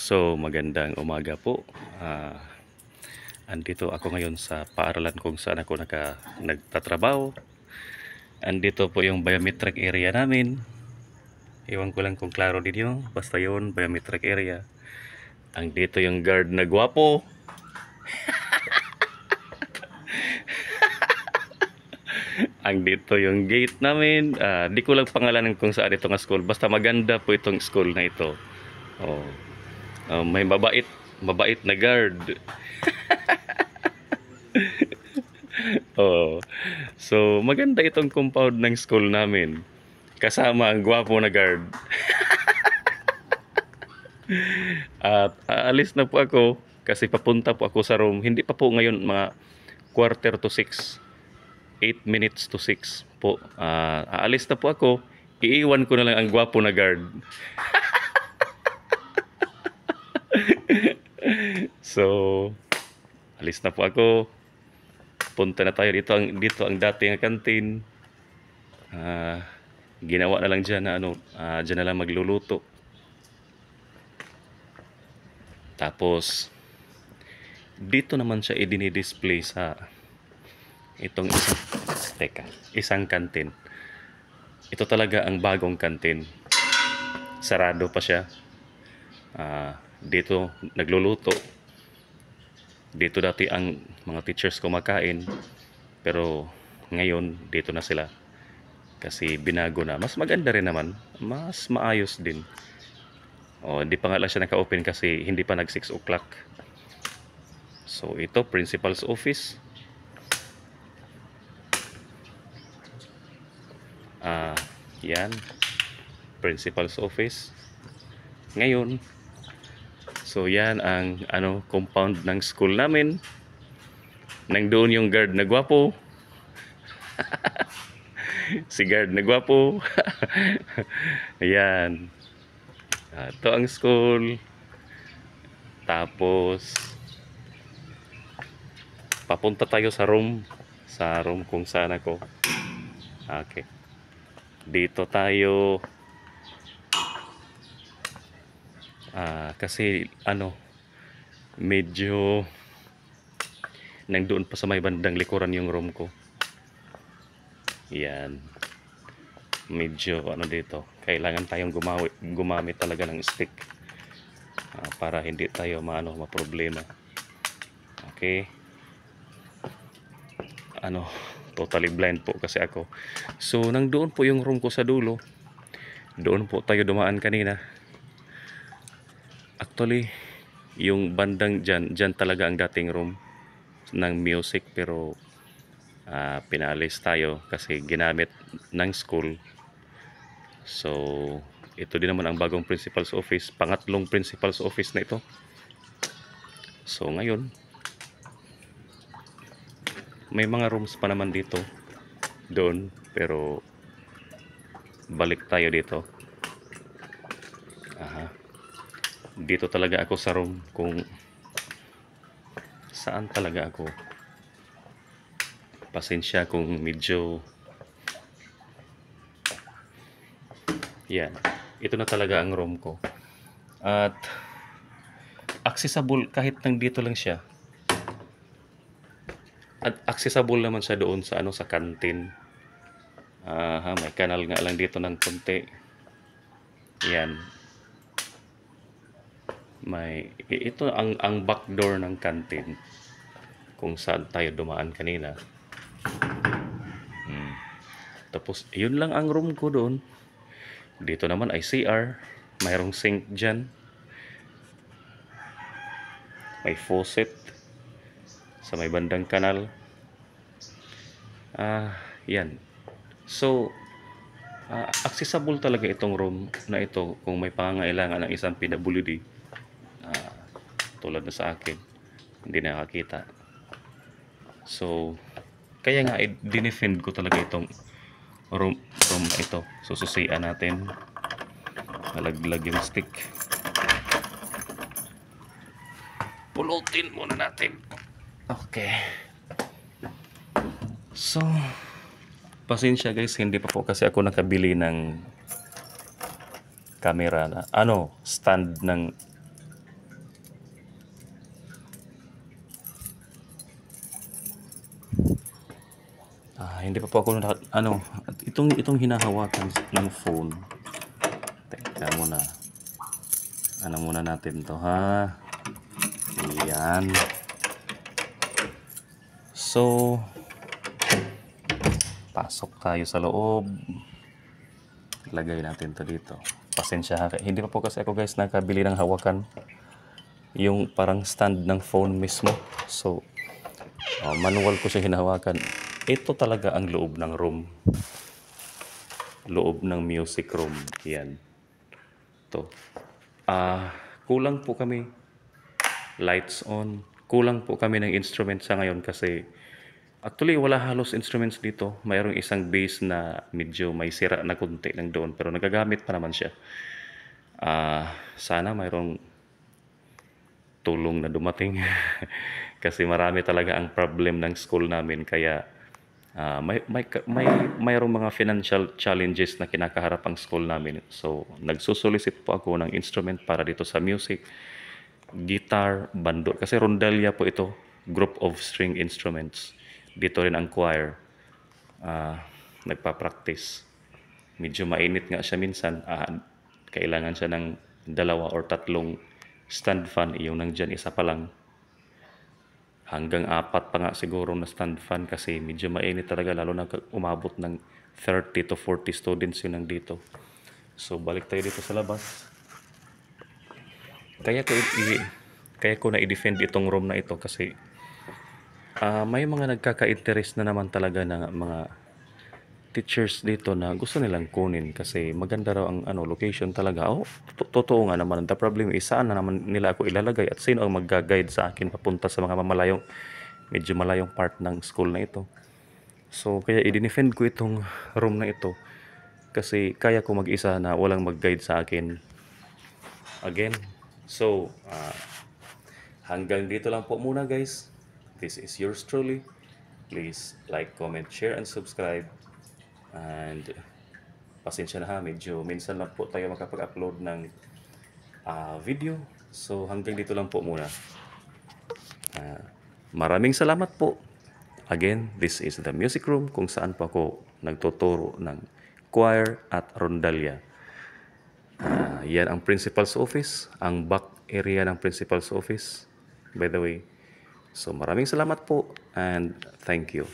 So, magandang umaga po. Andito ako ngayon sa paaralan kung saan ako nagtatrabaho. Andito po yung biometric area namin. Iwan ko lang kung klaro ninyo. Basta yun, biometric area. Andito yung guard na gwapo. Andito yung gate namin. Di ko lang pangalanan kung saan ito nga school. Basta maganda po itong school na ito. Oh. May mabait na guard. Oh. So, maganda itong compound ng school namin. Kasama ang gwapo na guard. At aalis na po ako kasi papunta po ako sa room. Hindi pa po ngayon, mga 5:45, 8 minutes to 6 po. Aalis na po ako. Iiwan ko na lang ang gwapo na guard. So, alis na po ako. Punta na tayo dito. Dito ang dating kantin. Ginawa na lang dyan na dyan na lang magluluto. Tapos, dito naman siya i-display sa itong isang kantin. Ito talaga ang bagong kantin. Sarado pa siya. Dito nagluluto. Dito dati ang mga teachers kumakain. Pero ngayon, dito na sila. Kasi binago na. Mas maganda rin naman. Mas maayos din. Hindi pa nga lang siya naka-open kasi hindi pa nag 6 o'clock. So ito, principal's office. Yan. Principal's office. Ngayon. So yan ang compound ng school namin. Nangdoon yung guard na gwapo. Si guard na gwapo. Ayan. Ito ang school. Tapos papunta tayo sa room. Sa room kung saan ako. Okay. Dito tayo. Kasi medyo nangdoon pa sa may bandang likuran yung room ko. Yan. Medyo dito. Kailangan tayong gumamit talaga ng stick para hindi tayo ma-problema. Okay. Totally blind po kasi ako. So, nangdoon po yung room ko sa dulo. Doon po tayo dumaan kanina. Actually, yung bandang dyan talaga ang dating room ng music, pero pinalis tayo kasi ginamit ng school. So, ito din naman ang bagong principal's office. Pangatlong principal's office na ito. So, ngayon, may mga rooms pa naman dito. Doon. Pero, balik tayo dito. Dito talaga ako sa room kung saan talaga ako. Pasensya kung medyo yan. Ito na talaga ang room ko. At accessible kahit nang dito lang siya. At accessible naman siya doon sa sa kantin. May kanal nga lang dito ng konti. Yan. Ito ang back door ng kantin kung saan tayo dumaan kanina. Tapos yun lang ang room ko doon. Dito naman ay CR. Mayroong sink dyan. May faucet sa may bandang kanal. Yan. So, accessible talaga itong room na ito kung may pangangailangan ng isang PWD. Tulad na sa akin, hindi nakakita. So, kaya nga dinefend ko talaga itong room na ito. So, susian natin. Nalaglag yung stick. Pulutin muna natin. Okay. So, pasensya guys, hindi pa po kasi ako nakabili ng camera na stand ng Hindi pa po ako itong hinahawakan ng phone. Teka muna. Ano muna natin to, ha? Ayan. So, pasok tayo sa loob. Lagay natin to dito. Pasensya ha. Hindi pa po kasi ako guys nakabili ng hawakan. Yung parang stand ng phone mismo. So, manual ko siya hinahawakan. Ito talaga ang loob ng room. Loob ng music room. Yan. To. Kulang po kami. Lights on. Kulang po kami ng instruments sa ngayon kasi actually wala halos instruments dito. Mayroong isang bass na medyo may sira na kunti ng doon pero nagagamit pa naman siya. Sana mayroong tulong na dumating kasi marami talaga ang problem ng school namin kaya mayroong mga financial challenges na kinakaharap ang school namin. So, nagsusolicit po ako ng instrument para dito sa music, guitar, bando. Kasi rondalya po ito, group of string instruments. Dito rin ang choir. Nagpa-practice. Medyo mainit nga siya minsan. Kailangan siya ng 2 or 3 stand fan. Yung nandyan, isa pa lang. Hanggang 4 pa nga siguro na stand fan kasi medyo mainit talaga lalo na umabot ng 30 to 40 students yun nandito. So balik tayo dito sa labas. Kaya ko na i-defend itong room na ito kasi may mga nagkaka-interest na naman talaga na mga teachers dito na gusto nilang kunin kasi maganda raw ang location talaga. Totoo nga naman. The problem is saan na naman nila ako ilalagay at sino ang magga-guide sa akin papunta sa mga medyo malayong part ng school na ito. So kaya i-defend ko itong room na ito kasi kaya ko mag-isa na walang mag-guide sa akin. Again, so hanggang dito lang po muna guys. This is yours truly. Please like, comment, share, and subscribe. And pasensya na ha, medyo minsan lang po tayo makapag-upload ng video. So hanggang dito lang po muna. Maraming salamat po. Again, this is the music room kung saan po ako nagtuturo ng choir at rondalya. Yan ang principal's office, ang back area ng principal's office, by the way. So maraming salamat po and thank you.